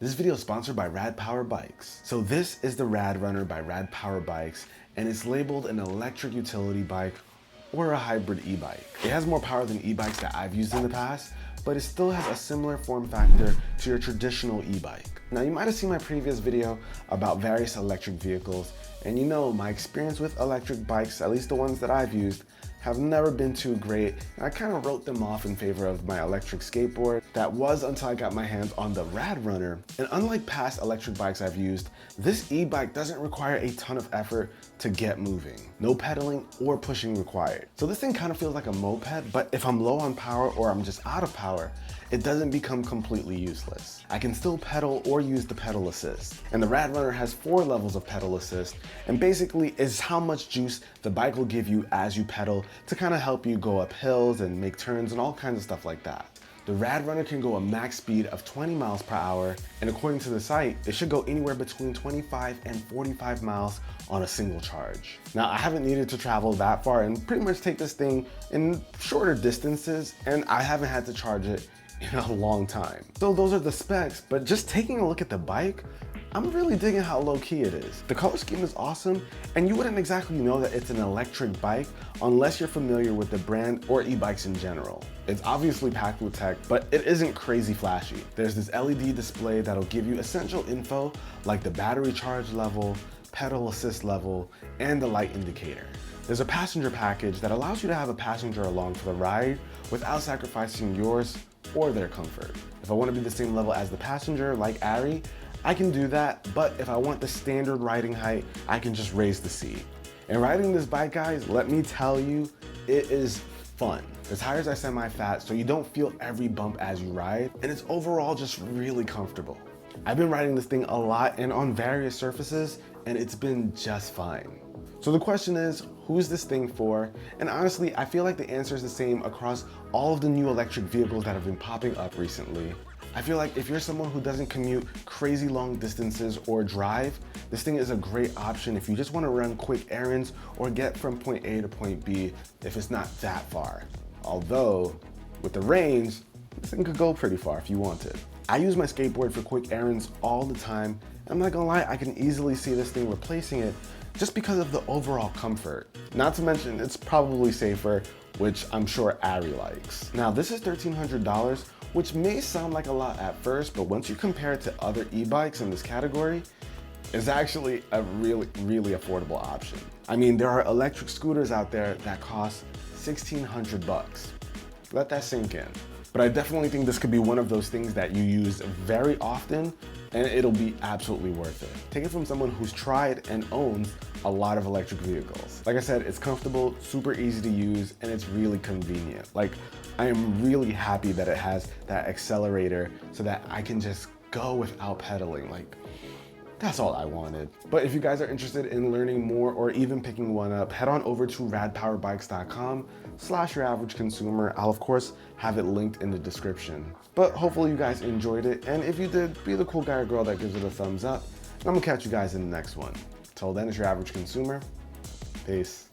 This video is sponsored by Rad Power Bikes. So this is the RadRunner by Rad Power Bikes, and it's labeled an electric utility bike or a hybrid e-bike. It has more power than e-bikes that I've used in the past, but it still has a similar form factor to your traditional e-bike. Now, you might have seen my previous video about various electric vehicles, and you know my experience with electric bikes, at least the ones that I've used, have never been too great, and I kind of wrote them off in favor of my electric skateboard. That was until I got my hands on the RadRunner. And unlike past electric bikes I've used, this e-bike doesn't require a ton of effort to get moving. No pedaling or pushing required. So this thing kind of feels like a moped, but if I'm low on power or I'm just out of power, it doesn't become completely useless. I can still pedal or use the pedal assist. And the RadRunner has 4 levels of pedal assist, and basically is how much juice the bike will give you as you pedal to kind of help you go up hills and make turns and all kinds of stuff like that. The RadRunner can go a max speed of 20 miles per hour, and according to the site, it should go anywhere between 25 and 45 miles on a single charge. Now, I haven't needed to travel that far and pretty much take this thing in shorter distances, and I haven't had to charge it in a long time. So those are the specs, but just taking a look at the bike, I'm really digging how low-key it is. The color scheme is awesome, and you wouldn't exactly know that it's an electric bike unless you're familiar with the brand or e-bikes in general. It's obviously packed with tech, but it isn't crazy flashy. There's this LED display that'll give you essential info like the battery charge level, pedal assist level, and the light indicator. There's a passenger package that allows you to have a passenger along for the ride without sacrificing yours or their comfort. If I want to be the same level as the passenger, like Ari, I can do that, but if I want the standard riding height, I can just raise the seat. And riding this bike, guys, let me tell you, it is fun. The tires are semi-fat, so you don't feel every bump as you ride, and it's overall just really comfortable. I've been riding this thing a lot and on various surfaces, and it's been just fine. So the question is, who's this thing for? And honestly, I feel like the answer is the same across all of the new electric vehicles that have been popping up recently. I feel like if you're someone who doesn't commute crazy long distances or drive, this thing is a great option if you just want to run quick errands or get from point A to point B if it's not that far. Although, with the range, this thing could go pretty far if you wanted. I use my skateboard for quick errands all the time. I'm not gonna lie, I can easily see this thing replacing it just because of the overall comfort. Not to mention, it's probably safer, which I'm sure Ari likes. Now, this is $1,300, which may sound like a lot at first, but once you compare it to other e-bikes in this category, it's actually a really, really affordable option. I mean, there are electric scooters out there that cost $1,600. Let that sink in. But I definitely think this could be one of those things that you use very often, and it'll be absolutely worth it. Take it from someone who's tried and owns a lot of electric vehicles. Like I said, it's comfortable, super easy to use, and it's really convenient. Like, I am really happy that it has that accelerator so that I can just go without pedaling. Like, that's all I wanted. But if you guys are interested in learning more or even picking one up, head on over to radpowerbikes.com/UrAvgConsumer. I'll of course have it linked in the description. But hopefully you guys enjoyed it, and if you did, be the cool guy or girl that gives it a thumbs up. And I'm gonna catch you guys in the next one. Till then, it's your average consumer. Peace.